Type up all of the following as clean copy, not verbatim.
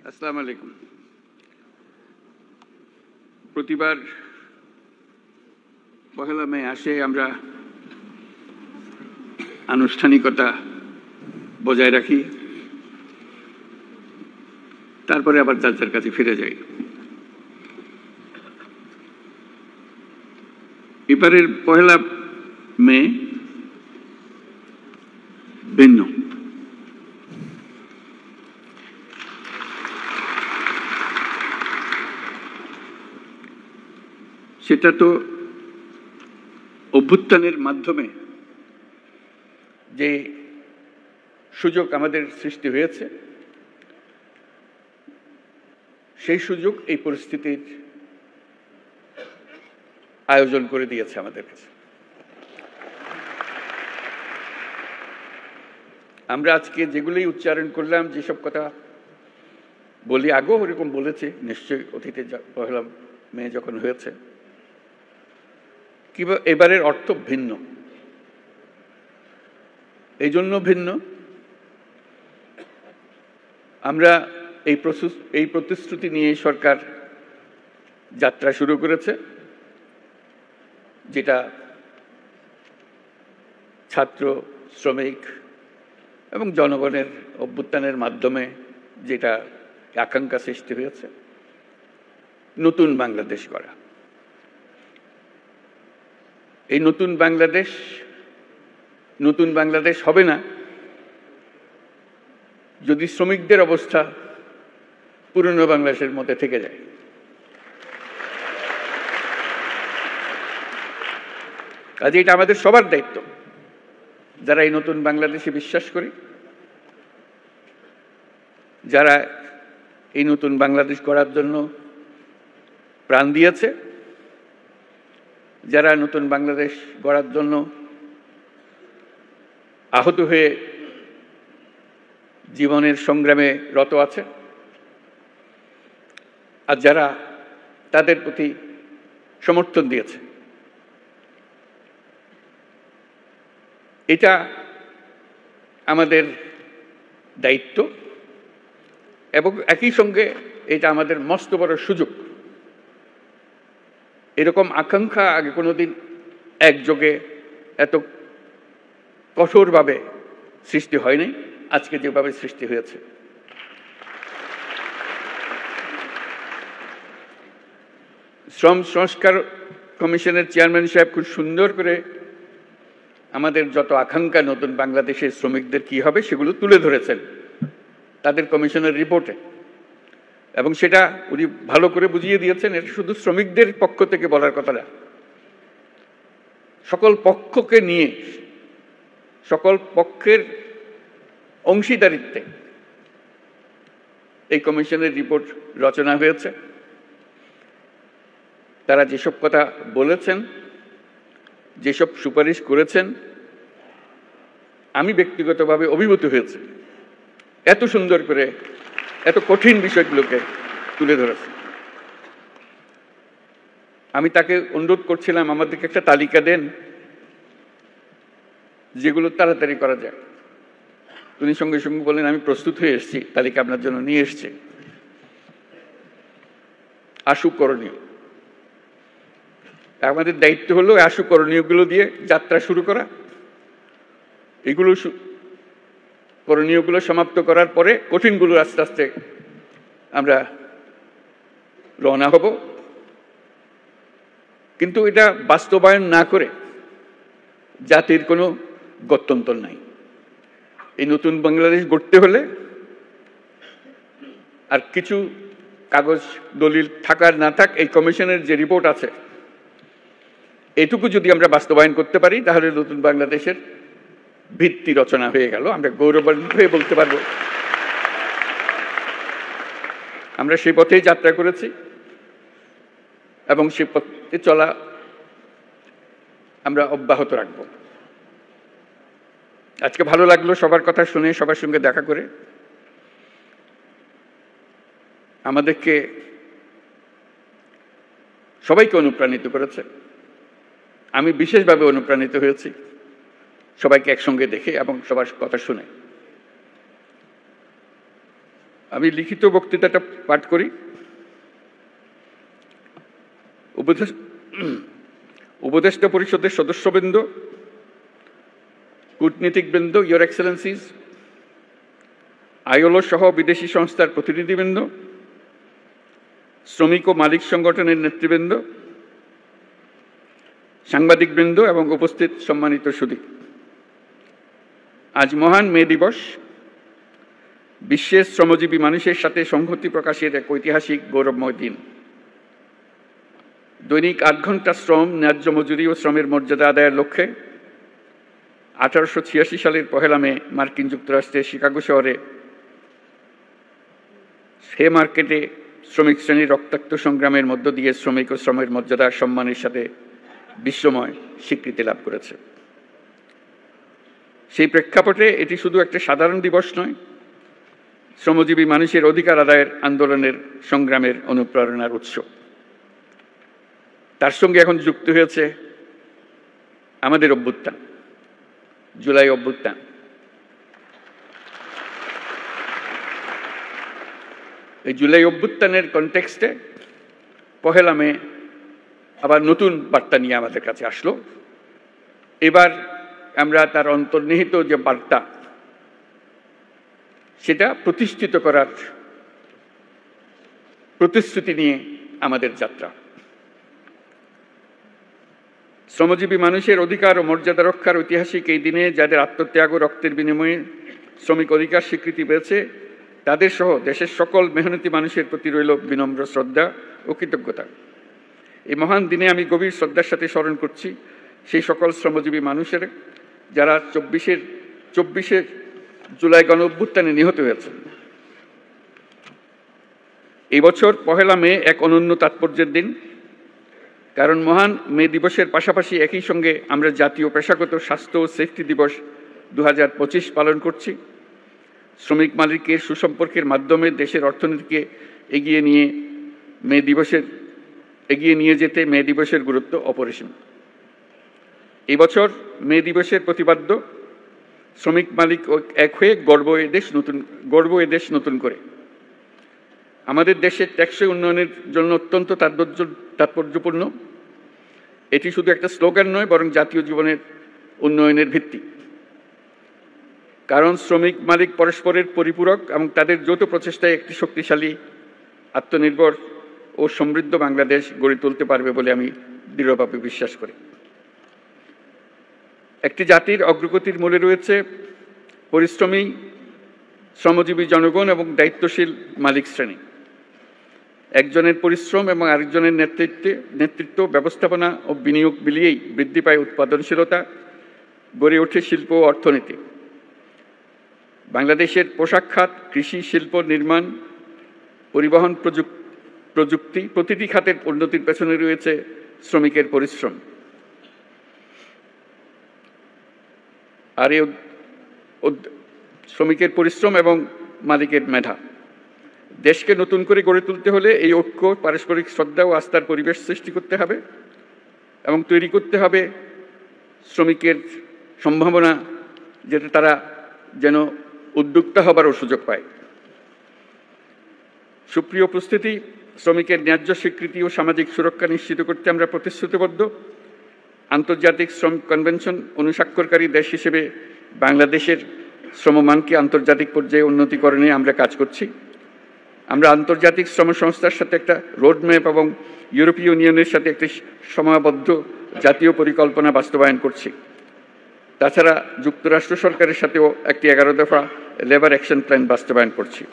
আসসালামু আলাইকুম। প্রতিবার পহেলা মে আসে আমরা আনুষ্ঠানিকতা বজায় রাখি, তারপরে আবার যার যার কাছে ফিরে যাই। এবারের পহেলা মে ভিন্ন। সেটা তো অভ্যুত্থানের মাধ্যমে যে সুযোগ আমাদের সৃষ্টি হয়েছে, সেই সুযোগ এই পরিস্থিতির আয়োজন করে দিয়েছে আমাদের কাছে। আমরা আজকে যেগুলোই উচ্চারণ করলাম, যেসব কথা বলি, আগেও ওরকম বলেছি নিশ্চয়ই অতীতে পহেলা মে যখন হয়েছে, কিংবা এবারের অর্থ ভিন্ন। এই জন্য ভিন্ন, আমরা এই প্রতিশ্রুতি নিয়ে সরকার যাত্রা শুরু করেছে, যেটা ছাত্র, শ্রমিক এবং জনগণের অভ্যুত্থানের মাধ্যমে যেটা আকাঙ্ক্ষা সৃষ্টি হয়েছে, নতুন বাংলাদেশ গড়া। এই নতুন বাংলাদেশ হবে না যদি শ্রমিকদের অবস্থা পুরনো বাংলাদেশের মধ্যে থেকে যায়। কাজে এটা আমাদের সবার দায়িত্ব, যারা এই নতুন বাংলাদেশে বিশ্বাস করি, যারা এই নতুন বাংলাদেশ গড়ার জন্য প্রাণ দিয়েছে, যারা নতুন বাংলাদেশ গড়ার জন্য আহত হয়ে জীবনের সংগ্রামে রত আছে, আর যারা তাদের প্রতি সমর্থন দিয়েছে। এটা আমাদের দায়িত্ব এবং একই সঙ্গে এটা আমাদের মস্ত বড় সুযোগ। এরকম আকাঙ্ক্ষা আগে কোনোদিন একযোগে এত কঠোরভাবে সৃষ্টি হয়নি, আজকে যেভাবে সৃষ্টি হয়েছে। শ্রম সংস্কার কমিশনের চেয়ারম্যান সাহেব খুব সুন্দর করে আমাদের যত আকাঙ্ক্ষা নতুন বাংলাদেশের শ্রমিকদের কি হবে সেগুলো তুলে ধরেছেন তাদের কমিশনের রিপোর্টে, এবং সেটা উনি ভালো করে বুঝিয়ে দিয়েছেন। এটা শুধু শ্রমিকদের পক্ষ থেকে বলার কথা না, সকল পক্ষকে নিয়ে, সকল পক্ষের অংশীদারিত্বে এই কমিশনের রিপোর্ট রচনা হয়েছে। তারা যেসব কথা বলেছেন, যেসব সুপারিশ করেছেন, আমি ব্যক্তিগতভাবে অভিভূত হয়েছি। এত সুন্দর করে এত কঠিন বিষয়গুলোকে তুলে ধরেছে। আমি তাকে অনুরোধ করছিলাম আমাদেরকে একটা তালিকা দেন যেগুলো তাড়াতাড়ি করা যায়। তিনি সঙ্গে সঙ্গে বলেন, আমি প্রস্তুত হয়ে এসেছি, তালিকা আপনার জন্য নিয়ে এসছি। আশু করণীয়, আমাদের দায়িত্ব হলো আশু করণীয়গুলো দিয়ে যাত্রা শুরু করা। এগুলো করণীয়গুলো সমাপ্ত করার পরে কঠিনগুলো আস্তে আস্তে আমরা রওনা হব। কিন্তু এটা বাস্তবায়ন না করে জাতির কোনো গত্যন্তর নাই। এই নতুন বাংলাদেশ গড়তে হলে আর কিছু কাগজ দলিল থাকার না থাক, এই কমিশনের যে রিপোর্ট আছে এটুকু যদি আমরা বাস্তবায়ন করতে পারি, তাহলে নতুন বাংলাদেশের ভিত্তি রচনা হয়ে গেল। আমরা গৌরবান্বিত হয়ে বলতে পারব আমরা সেই পথেই যাত্রা করেছি এবং সে পথে চলা আমরা অব্যাহত রাখব। আজকে ভালো লাগলো সবার কথা শুনে, সবার সঙ্গে দেখা করে। আমাদেরকে সবাইকে অনুপ্রাণিত করেছে। আমি বিশেষভাবে অনুপ্রাণিত হয়েছি সবাইকে একসঙ্গে দেখে এবং সবার কথা শুনে। আমি লিখিত বক্তৃতাটা পাঠ করি। উপদেষ্টা পরিষদের সদস্যবৃন্দ, কূটনীতিকবৃন্দ, ইয়োর এক্সেলেন্সিজ, আইএলও সহ বিদেশি সংস্থার প্রতিনিধিবৃন্দ, শ্রমিক ও মালিক সংগঠনের নেতৃবৃন্দ, সাংবাদিকবৃন্দ এবং উপস্থিত সম্মানিত সুধী, আজ মহান মে দিবস। বিশ্বের শ্রমজীবী মানুষের সাথে সংহতি প্রকাশের এক ঐতিহাসিক গৌরবময় দিন। দৈনিক 8 ঘন্টা শ্রম, ন্যায্য মজুরি ও শ্রমের মর্যাদা আদায়ের লক্ষ্যে 1886 সালের 1 মে মার্কিন যুক্তরাষ্ট্রের শিকাগো শহরে সে মার্কেটে শ্রমিক শ্রেণীর রক্তাক্ত সংগ্রামের মধ্য দিয়ে শ্রমিক ও শ্রমের মর্যাদা সম্মানের সাথে বিশ্বময় স্বীকৃতি লাভ করেছে। সেই প্রেক্ষাপটে এটি শুধু একটা সাধারণ দিবস নয়, শ্রমজীবী মানুষের অধিকার আদায়ের আন্দোলনের সংগ্রামের অনুপ্রেরণার উৎস। তার সঙ্গে এখন যুক্ত হয়েছে আমাদের অভ্যুত্থান, জুলাই অভ্যুত্থান। এই জুলাই অভ্যুত্থানের কনটেক্সটে 1 মে আবার নতুন বার্তা নিয়ে আমাদের কাছে আসলো। এবার আমরা তার অন্তর্নিহিত যে বার্তা, সেটা প্রতিষ্ঠিত করার প্রতিশ্রুতি নিয়ে আমাদের যাত্রা। শ্রমজীবী মানুষের অধিকার ও মর্যাদা রক্ষার ঐতিহাসিক এই দিনে যাদের আত্মত্যাগ ও রক্তের বিনিময়ে শ্রমিক অধিকার স্বীকৃতি পেয়েছে, তাদের সহ দেশের সকল মেহনতি মানুষের প্রতি রইল বিনম্র শ্রদ্ধা ও কৃতজ্ঞতা। এই মহান দিনে আমি গভীর শ্রদ্ধার সাথে স্মরণ করছি সেই সকল শ্রমজীবী মানুষের যারা 24শে জুলাই গণ অভ্যুত্থানে নিহত হয়েছেন। এই বছর 1 মে এক অনন্য তাৎপর্যের দিন, কারণ মহান মে দিবসের পাশাপাশি একই সঙ্গে আমরা জাতীয় পেশাগত স্বাস্থ্য ও সেফটি দিবস 2025 পালন করছি। শ্রমিক মালিকের সুসম্পর্কের মাধ্যমে দেশের অর্থনীতিকে এগিয়ে নিয়ে যেতে মে দিবসের গুরুত্ব অপরিসীম। এই বছর মে দিবসের প্রতিপাদ্য শ্রমিক মালিক এক হয়ে গর্ব এ দেশ নতুন করে। আমাদের দেশের টেকসই উন্নয়নের জন্য অত্যন্ত তাৎপর্যপূর্ণ। এটি শুধু একটা স্লোগান নয়, বরং জাতীয় জীবনের উন্নয়নের ভিত্তি। কারণ শ্রমিক মালিক পরস্পরের পরিপূরক এবং তাদের যৌথ প্রচেষ্টায় একটি শক্তিশালী, আত্মনির্ভর ও সমৃদ্ধ বাংলাদেশ গড়ে তুলতে পারবে বলে আমি দৃঢ়ভাবে বিশ্বাস করি। একটি জাতির অগ্রগতির মূলে রয়েছে পরিশ্রমী শ্রমজীবী জনগণ এবং দায়িত্বশীল মালিক শ্রেণী। একজনের পরিশ্রম এবং আরেকজনের নেতৃত্ব, ব্যবস্থাপনা ও বিনিয়োগ মিলিয়েই বৃদ্ধি পায় উৎপাদনশীলতা, গড়ে ওঠে শিল্প ও অর্থনীতি। বাংলাদেশের পোশাক খাত, কৃষি, শিল্প, নির্মাণ, পরিবহন, প্রযুক্তি প্রতিটি খাতের উন্নতির পেছনে রয়েছে শ্রমিকের পরিশ্রম। আর এই শ্রমিকের পরিশ্রম এবং মালিকের মেধা। দেশকে নতুন করে গড়ে তুলতে হলে এই ঐক্য, পারস্পরিক শ্রদ্ধা ও আস্থার পরিবেশ সৃষ্টি করতে হবে এবং তৈরি করতে হবে শ্রমিকের সম্ভাবনা, যাতে তারা যেন উদ্যোক্তা হবারও সুযোগ পায়। সুপ্রিয় উপস্থিতি, শ্রমিকের ন্যায্য স্বীকৃতি ও সামাজিক সুরক্ষা নিশ্চিত করতে আমরা প্রতিশ্রুতিবদ্ধ। আন্তর্জাতিক শ্রম কনভেনশন অনুস্বাক্ষরকারী দেশ হিসেবে বাংলাদেশের শ্রমমানকে আন্তর্জাতিক পর্যায়ে উন্নতিকরণে আমরা কাজ করছি। আমরা আন্তর্জাতিক শ্রম সংস্থার সাথে একটা রোডম্যাপ এবং ইউরোপীয় ইউনিয়নের সাথে একটি সময়াবদ্ধ জাতীয় পরিকল্পনা বাস্তবায়ন করছি। তাছাড়া যুক্তরাষ্ট্র সরকারের সাথেও একটি 11 দফা লেবার অ্যাকশন প্ল্যান বাস্তবায়ন করছি।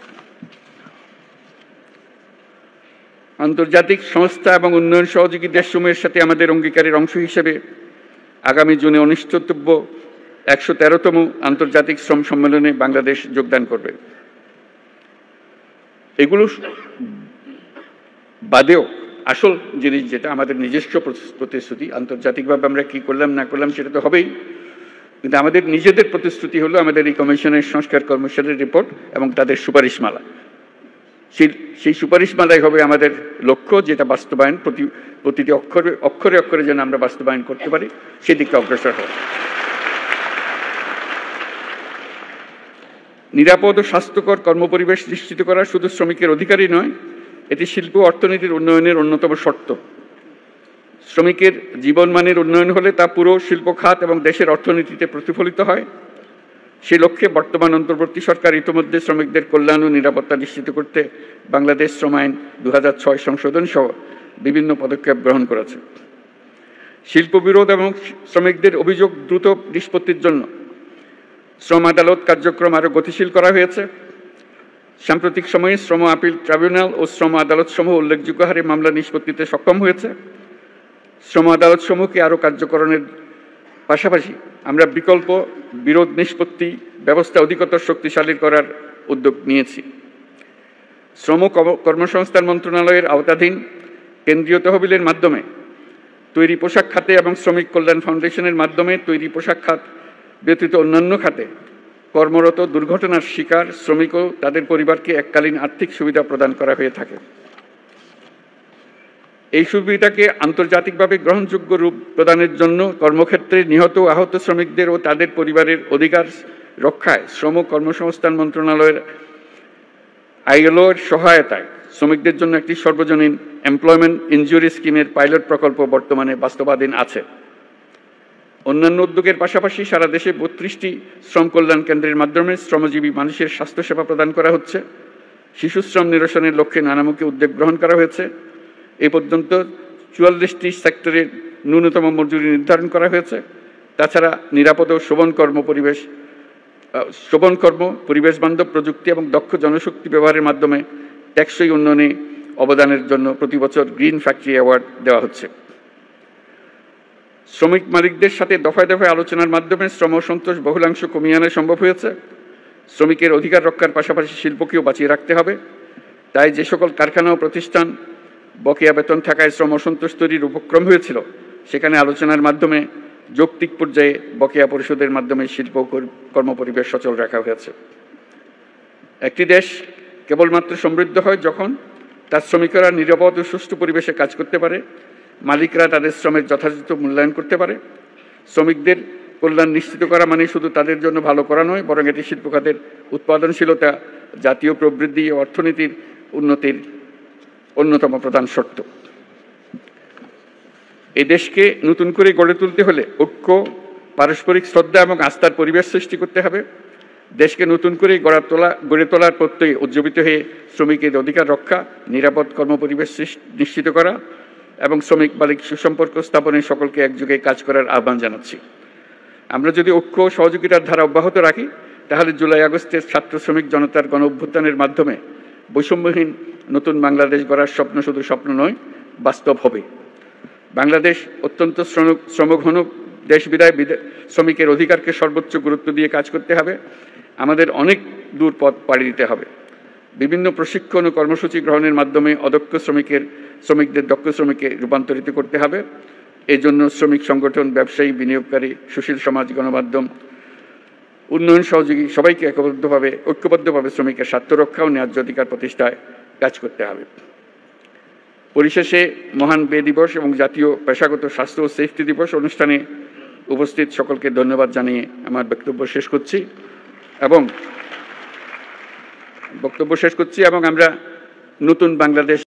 আন্তর্জাতিক সংস্থা এবং উন্নয়ন সহযোগী দেশসমূহের সাথে আমাদের অঙ্গীকারের অংশ হিসেবে আগামী জুনে অনুষ্ঠিতব্য 113তম আন্তর্জাতিক শ্রম সম্মেলনে বাংলাদেশ যোগদান করবে। এগুলো বাদেও আসল জিনিস যেটা আমাদের নিজস্ব প্রতিশ্রুতি, আন্তর্জাতিকভাবে আমরা কি করলাম না করলাম সেটা তো হবেই, কিন্তু আমাদের নিজেদের প্রতিশ্রুতি হলো আমাদের এই কমিশনের সংস্কার কমিশনের রিপোর্ট এবং তাদের সুপারিশমালা। সেই সুপারিশমালাই হবে আমাদের লক্ষ্য, যেটা বাস্তবায়ন প্রতিটি অক্ষরে অক্ষরে যেন আমরা বাস্তবায়ন করতে পারি, সেদিকে অগ্রসর হব। নিরাপদ ও স্বাস্থ্যকর কর্মপরিবেশ নিশ্চিত করা শুধু শ্রমিকের অধিকারই নয়, এটি শিল্প অর্থনীতির উন্নয়নের অন্যতম শর্ত। শ্রমিকের জীবনমানের উন্নয়ন হলে তা পুরো শিল্প খাত এবং দেশের অর্থনীতিতে প্রতিফলিত হয়। সে লক্ষ্যে বর্তমান অন্তর্বর্তী সরকার ইতিমধ্যে শ্রমিকদের কল্যাণ ও নিরাপত্তা নিশ্চিত করতে বাংলাদেশ শ্রম আইন 2006 সংশোধন সহ বিভিন্ন পদক্ষেপ গ্রহণ করেছে। শিল্প বিরোধ এবং শ্রমিকদের অভিযোগ দ্রুত নিষ্পত্তির জন্য শ্রম আদালত কার্যক্রম আরও গতিশীল করা হয়েছে। সাম্প্রতিক সময়ে শ্রম আপিল ট্রাইব্যুনাল ও শ্রম আদালতসমূহ উল্লেখযোগ্য হারে মামলা নিষ্পত্তিতে সক্ষম হয়েছে। শ্রম আদালতসমূহকে আরও কার্যকরণের পাশাপাশি আমরা বিকল্প বিরোধ নিষ্পত্তি ব্যবস্থা অধিকতর শক্তিশালী করার উদ্যোগ নিয়েছি। শ্রম কর্মসংস্থান মন্ত্রণালয়ের আওতাধীন কেন্দ্রীয় তহবিলের মাধ্যমে তৈরি পোশাক খাতে এবং শ্রমিক কল্যাণ ফাউন্ডেশনের মাধ্যমে তৈরি পোশাক খাত ব্যতীত অন্যান্য খাতে কর্মরত দুর্ঘটনার শিকার শ্রমিক ও তাদের পরিবারকে এককালীন আর্থিক সুবিধা প্রদান করা হয়ে থাকে। এই সুবিধাকে আন্তর্জাতিকভাবে গ্রহণযোগ্য রূপ প্রদানের জন্য কর্মক্ষেত্রে নিহত আহত শ্রমিকদের ও তাদের পরিবারের অধিকার রক্ষায় শ্রম কর্মসংস্থান মন্ত্রণালয়ের ILO-র সহায়তায় শ্রমিকদের জন্য একটি সর্বজনীন এমপ্লয়মেন্ট ইনজুরি স্কিমের পাইলট প্রকল্প বর্তমানে বাস্তবাধীন আছে। অন্যান্য উদ্যোগের পাশাপাশি সারা দেশে 32টি শ্রম কল্যাণ কেন্দ্রের মাধ্যমে শ্রমজীবী মানুষের স্বাস্থ্যসেবা প্রদান করা হচ্ছে। শিশু শ্রম নিরসনের লক্ষ্যে নানামুখী উদ্যোগ গ্রহণ করা হয়েছে। এ পর্যন্ত 44টি সেক্টরে ন্যূনতম মজুরি নির্ধারণ করা হয়েছে। তাছাড়া নিরাপদ ও শোভন কর্ম, পরিবেশ বান্ধব প্রযুক্তি এবং দক্ষ জনশক্তি ব্যবহারের মাধ্যমে টেকসই উন্নয়নে অবদানের জন্য প্রতি বছর গ্রিন ফ্যাক্টরি অ্যাওয়ার্ড দেওয়া হচ্ছে। শ্রমিক মালিকদের সাথে দফায় দফায় আলোচনার মাধ্যমে শ্রম সন্তোষ বহুলাংশ কমিয়ে আনা সম্ভব হয়েছে। শ্রমিকের অধিকার রক্ষার পাশাপাশি শিল্পকেও বাঁচিয়ে রাখতে হবে। তাই যে সকল কারখানা ও প্রতিষ্ঠান বকেয়া বেতন থাকায় শ্রম অসন্তোষ তৈরির উপক্রম হয়েছিল, সেখানে আলোচনার মাধ্যমে যৌক্তিক পর্যায়ে বকেয়া পরিশোধের মাধ্যমে শিল্প কর্মপরিবেশ সচল রাখা হয়েছে। একটি দেশ কেবলমাত্র সমৃদ্ধ হয় যখন তার শ্রমিকেরা নিরাপদ ও সুষ্ঠু পরিবেশে কাজ করতে পারে, মালিকরা তাদের শ্রমের যথাযথ মূল্যায়ন করতে পারে। শ্রমিকদের কল্যাণ নিশ্চিত করা মানে শুধু তাদের জন্য ভালো করা নয়, বরং এটি শিল্প খাতের উৎপাদনশীলতা, জাতীয় প্রবৃদ্ধি ও অর্থনীতির উন্নতির অন্যতম প্রধান শর্ত। এই দেশকে নতুন করে গড়ে তুলতে হলে ঐক্য, পারস্পরিক শ্রদ্ধা এবং আস্থার পরিবেশ সৃষ্টি করতে হবে। দেশকে নতুন করে গড়ে তোলার প্রত্যয়ে উজ্জীবিত হয়ে শ্রমিকের অধিকার রক্ষা, নিরাপদ কর্মপরিবেশ নিশ্চিত করা এবং শ্রমিক মালিক সুসম্পর্ক স্থাপনে সকলকে একযোগে কাজ করার আহ্বান জানাচ্ছি। আমরা যদি ঐক্য ও সহযোগিতার ধারা অব্যাহত রাখি, তাহলে জুলাই আগস্টের ছাত্র শ্রমিক জনতার গণ অভ্যুত্থানের মাধ্যমে বৈষম্যহীন নতুন বাংলাদেশ গড়ার স্বপ্ন শুধু স্বপ্ন নয়, বাস্তব হবে। বাংলাদেশ অত্যন্ত শ্রমঘন দেশ বিদায় শ্রমিকের অধিকারকে সর্বোচ্চ গুরুত্ব দিয়ে কাজ করতে হবে। আমাদের অনেক দূর পথ পাড়ি দিতে হবে। বিভিন্ন প্রশিক্ষণ ও কর্মসূচি গ্রহণের মাধ্যমে অদক্ষ শ্রমিকদের দক্ষ শ্রমিকে রূপান্তরিত করতে হবে। এই জন্য শ্রমিক সংগঠন, ব্যবসায়ী, বিনিয়োগকারী, সুশীল সমাজ, গণমাধ্যম, উন্নয়ন সহযোগী সবাইকে ঐক্যবদ্ধভাবে শ্রমিকের স্বার্থ রক্ষা ও ন্যায্য অধিকার প্রতিষ্ঠায় কাজ করতে হবে। পরিশেষে মহান বে দিবস এবং জাতীয় পেশাগত স্বাস্থ্য ও সেফটি দিবস অনুষ্ঠানে উপস্থিত সকলকে ধন্যবাদ জানিয়ে আমার বক্তব্য শেষ করছি এবং আমরা নতুন বাংলাদেশ